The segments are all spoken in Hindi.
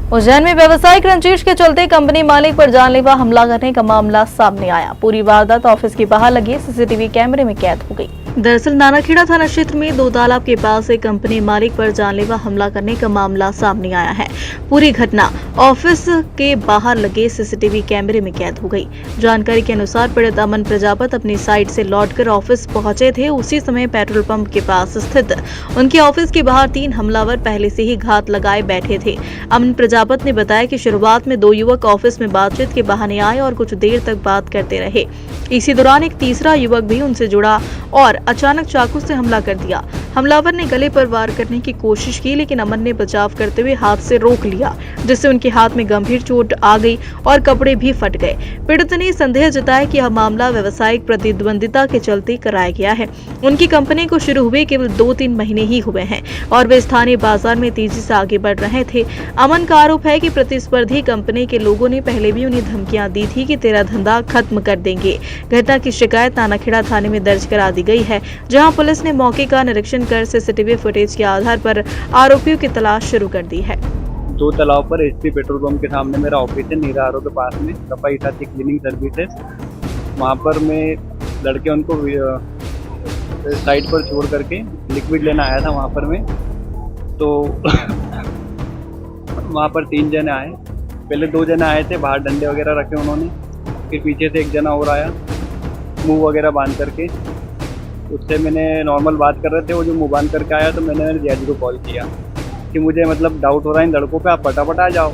उज्जैन में व्यावसायिक रंजिश के चलते कंपनी मालिक पर जानलेवा हमला करने का मामला सामने आया। पूरी वारदात ऑफिस के बाहर लगे सीसीटीवी कैमरे में कैद हो गई। दरअसल नानाखेड़ा थाना क्षेत्र में दो तालाब के पास एक कंपनी मालिक पर जानलेवा हमला करने का मामला सामने आया है। पूरी घटना ऑफिस के बाहर लगे सीसीटीवी कैमरे में कैद हो गई। जानकारी के अनुसार पीड़ित अमन प्रजापत अपनी साइट से लौटकर ऑफिस पहुंचे थे। उसी समय पेट्रोल पंप के पास स्थित उनके ऑफिस के बाहर 3 हमलावर पहले से ही घात लगाए बैठे थे। अमन प्रजापत ने बताया कि शुरुआत में 2 युवक ऑफिस में बातचीत के बहाने आए और कुछ देर तक बात करते रहे। इसी दौरान एक तीसरा युवक भी उनसे जुड़ा और अचानक चाकू से हमला कर दिया। हमलावर ने गले पर वार करने की कोशिश की, लेकिन अमन ने बचाव करते हुए हाथ से रोक लिया, जिससे उनके हाथ में गंभीर चोट आ गई और कपड़े भी फट गए। पीड़ित ने संदेह जताया कि यह मामला व्यावसायिक प्रतिद्वंदिता के चलते कराया गया है। उनकी कंपनी को शुरू हुए केवल 2-3 महीने ही हुए हैं और वे स्थानीय बाजार में तेजी से आगे बढ़ रहे थे। अमन का आरोप है कि प्रतिस्पर्धी कंपनी के लोगों ने पहले भी उन्हें धमकियां दी थी कि तेरा धंधा खत्म कर देंगे। घटना की शिकायत नानाखेड़ा थाने में दर्ज करा दी गई है, जहां पुलिस ने मौके का निरीक्षण कर सीसीटीवी फुटेज के आधार पर आरोपियों की तलाश शुरू कर दी है। 2 तालाब पर एचपी पेट्रोल पंप के सामने मेरा ऑफिस है, नीरा आरो के पास में सफाई साथी क्लीनिंग सर्विसेज। वहाँ पर मैं लड़के उनको साइड पर छोड़ करके लिक्विड लेना आया था। वहाँ पर मैं तो वहाँ पर 3 जने आए। पहले 2 जने आए थे, बाहर डंडे वगैरह रखे उन्होंने। फिर पीछे से एक जना और आया मुंह वगैरह बांध करके। उससे मैंने नॉर्मल बात कर रहे थे, वो जो मुंह बांध करके आया तो मैंने मेरे जीजाजी को कॉल किया कि मुझे मतलब डाउट हो रहा है इन लड़कों पे, आप फटाफट आ जाओ।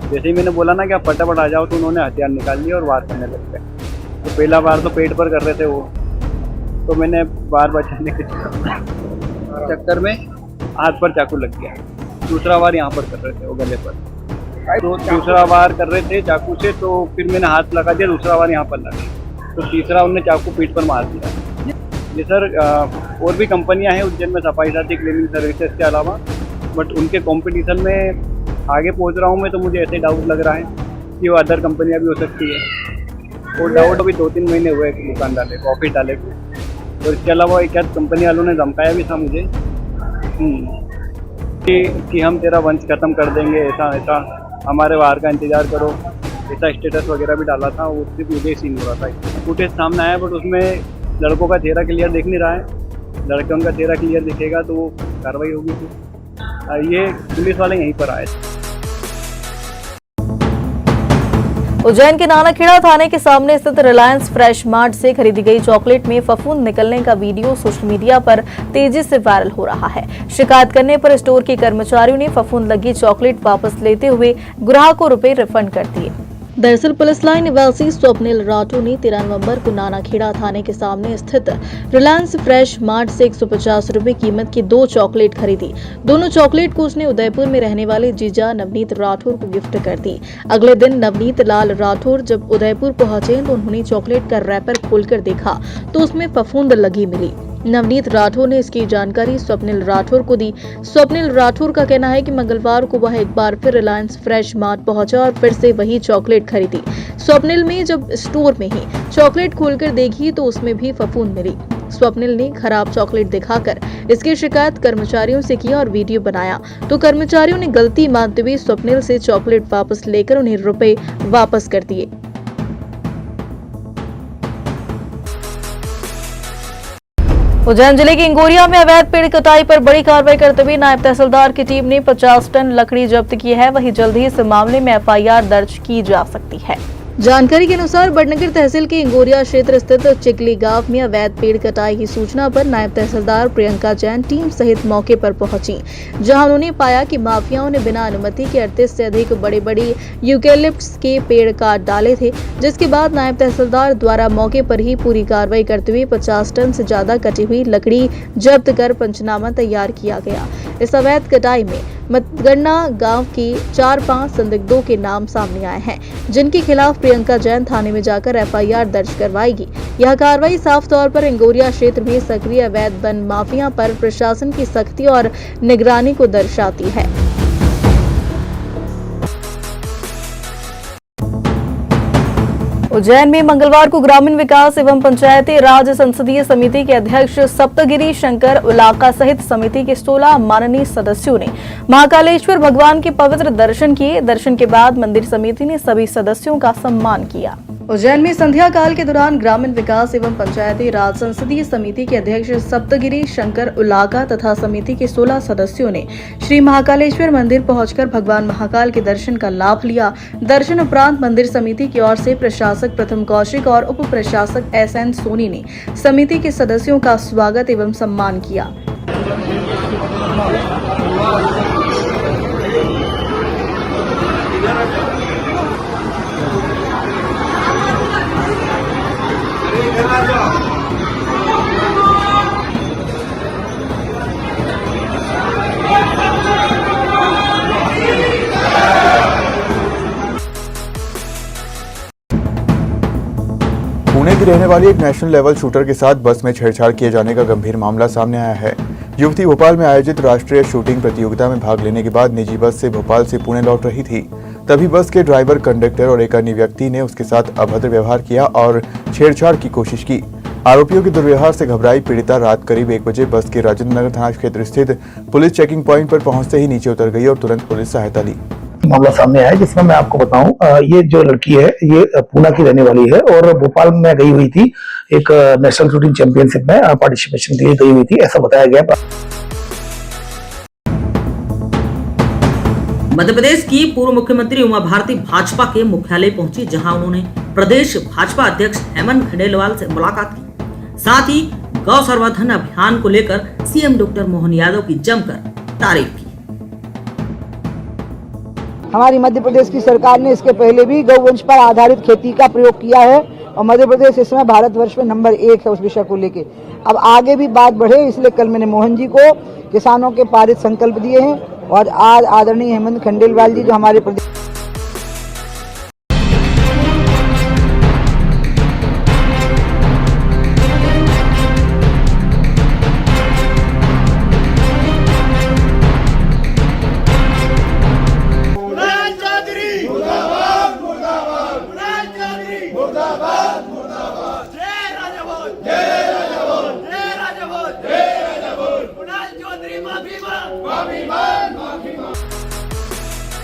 जैसे ही मैंने बोला ना कि आप फटाफट आ जाओ तो उन्होंने हथियार निकाल लिया और वार करने लग गए। तो पहला बार तो पेट पर कर रहे थे वो, तो मैंने बार बचाने के चक्कर में हाथ पर चाकू लग गया। दूसरा बार यहाँ पर कर रहे थे वो गले पर, तो दूसरा बार कर रहे थे चाकू से, तो फिर मैंने हाथ लगा दिया। दूसरा बार यहाँ पर लगा, तो तीसरा उन्होंने चाकू पीठ पर मार दिया। जी सर, और भी कंपनियां हैं उज्जैन में सफाई साथी क्लीनिंग सर्विसेज के अलावा, बट उनके कंपटीशन में आगे पहुंच रहा हूं मैं, तो मुझे ऐसे डाउट लग रहा है कि वो अदर कंपनियां भी हो सकती है। और डाउट अभी 2-3 महीने हुए दुकान डाले को, ऑफिस डाले को। और इसके अलावा एक कंपनी वालों ने धमकाया भी था मुझे कि हम तेरा वंश खत्म कर देंगे, ऐसा ऐसा, हमारे वार का इंतजार करो, ऐसा स्टेटस वगैरह भी डाला था। वो सिर्फ मुझे सीन हो रहा था। फुटेज सामने आया, बट उसमें लड़कों का चेहरा क्लियर दिख नहीं रहा है। लड़के उनका चेहरा क्लियर दिखेगा तो वो कार्रवाई होगी। फिर ये पुलिस वाले यहीं पर आए थे। उज्जैन के नानाखेड़ा थाने के सामने स्थित रिलायंस फ्रेश मार्ट से खरीदी गई चॉकलेट में फफूंद निकलने का वीडियो सोशल मीडिया पर तेजी से वायरल हो रहा है। शिकायत करने पर स्टोर के कर्मचारियों ने फफूंद लगी चॉकलेट वापस लेते हुए ग्राहक को रुपए रिफंड कर दिए। दरअसल पुलिस लाइन निवासी स्वप्निल राठौर ने 13 नवंबर को नानाखेड़ा थाने के सामने स्थित रिलायंस फ्रेश मार्ट से 150 रुपए कीमत की 2 चॉकलेट खरीदी। दोनों चॉकलेट को उसने उदयपुर में रहने वाले जीजा नवनीत राठौर को गिफ्ट कर दी। अगले दिन नवनीत लाल राठौर जब उदयपुर पहुंचे तो उन्होंने चॉकलेट का रैपर खोलकर देखा तो उसमें फफूंद लगी मिली। नवनीत राठौर ने इसकी जानकारी स्वप्निल राठौर को दी। स्वप्निल राठौर का कहना है कि मंगलवार को वह एक बार फिर रिलायंस फ्रेश मार्ट पहुंचा और फिर से वही चॉकलेट खरीदी। स्वप्निल में जब स्टोर में ही चॉकलेट खोलकर देखी तो उसमें भी फफूंद मिली। स्वप्निल ने खराब चॉकलेट दिखाकर इसकी शिकायत कर्मचारियों से की और वीडियो बनाया, तो कर्मचारियों ने गलती मानते हुए स्वप्निल से चॉकलेट वापस लेकर उन्हें रुपए वापस कर दिए। उज्जैन जिले के इंगोरिया में अवैध पेड़ कटाई पर बड़ी कार्रवाई करते हुए नायब तहसीलदार की टीम ने 50 टन लकड़ी जब्त की है। वहीं जल्द ही इस मामले में एफआईआर दर्ज की जा सकती है। जानकारी के अनुसार बड़नगर तहसील के इंगोरिया क्षेत्र स्थित चिकली गांव में अवैध पेड़ कटाई की सूचना पर नायब तहसीलदार प्रियंका जैन टीम सहित मौके पर पहुंची, जहां उन्होंने पाया कि माफियाओं ने बिना अनुमति के 38 से अधिक बड़े यूकेलिप्टस के पेड़ काट डाले थे। जिसके बाद नायब तहसीलदार द्वारा मौके पर ही पूरी कार्रवाई करते हुए 50 टन से ज्यादा कटी हुई लकड़ी जब्त कर पंचनामा तैयार किया गया। इस अवैध कटाई में मतगणना गांव के 4-5 संदिग्धों के नाम सामने आए हैं, जिनके खिलाफ प्रियंका जैन थाने में जाकर एफआईआर दर्ज करवाएगी। यह कार्रवाई साफ तौर पर इंगोरिया क्षेत्र में सक्रिय अवैध वन माफिया पर प्रशासन की सख्ती और निगरानी को दर्शाती है। उज्जैन में मंगलवार को ग्रामीण विकास एवं पंचायती राज संसदीय समिति के अध्यक्ष सप्तगिरी शंकर उलाका सहित समिति के 16 माननीय सदस्यों ने महाकालेश्वर भगवान के पवित्र दर्शन किए। दर्शन के बाद मंदिर समिति ने सभी सदस्यों का सम्मान किया। उज्जैन में संध्या काल के दौरान ग्रामीण विकास एवं पंचायती राज संसदीय समिति के अध्यक्ष सप्तगिरी शंकर उलाका तथा समिति के 16 सदस्यों ने श्री महाकालेश्वर मंदिर पहुंचकर भगवान महाकाल के दर्शन का लाभ लिया। दर्शन उपरांत मंदिर समिति की ओर से प्रशासक प्रथम कौशिक और उप प्रशासक SN सोनी ने समिति के सदस्यों का स्वागत एवं सम्मान किया। पुणे की रहने वाली एक नेशनल लेवल शूटर के साथ बस में छेड़छाड़ किए जाने का गंभीर मामला सामने आया है। युवती भोपाल में आयोजित राष्ट्रीय शूटिंग प्रतियोगिता में भाग लेने के बाद निजी बस से भोपाल से पुणे लौट रही थी। तभी बस के ड्राइवर, कंडक्टर और एक अन्य व्यक्ति ने उसके साथ अभद्र व्यवहार किया और छेड़छाड़ की कोशिश की। आरोपियों के दुर्व्यवहार से घबराई पीड़िता रात करीब 1 बजे बस के राजेंद्र नगर थाना क्षेत्र स्थित पुलिस चेकिंग पॉइंट पर पहुंचते ही नीचे उतर गई और तुरंत पुलिस सहायता ली। मामला सामने आया है जिसमें मैं आपको बताऊं, ये जो लड़की है ये पूना की रहने वाली है और भोपाल में गई हुई थी, एक नेशनल शूटिंग चैंपियनशिप में पार्टिसिपेशन के लिए गई हुई थी, ऐसा बताया गया। मध्य प्रदेश की पूर्व मुख्यमंत्री उमा भारती भाजपा के मुख्यालय पहुंची, जहां उन्होंने प्रदेश भाजपा अध्यक्ष हेमंत खंडेलवाल से मुलाकात की। साथ ही गौ संवर्धन अभियान को लेकर सीएम डॉक्टर मोहन यादव की जमकर तारीफ की। हमारी मध्य प्रदेश की सरकार ने इसके पहले भी गौवंश पर आधारित खेती का प्रयोग किया है और मध्य प्रदेश इस समय भारतवर्ष में नंबर 1 है उस विषय को लेके। अब आगे भी बात बढ़े, इसलिए कल मैंने मोहन जी को किसानों के पारित संकल्प दिए हैं और आज आदरणीय हेमंत खंडेलवाल जी जो हमारे प्रदेश माफी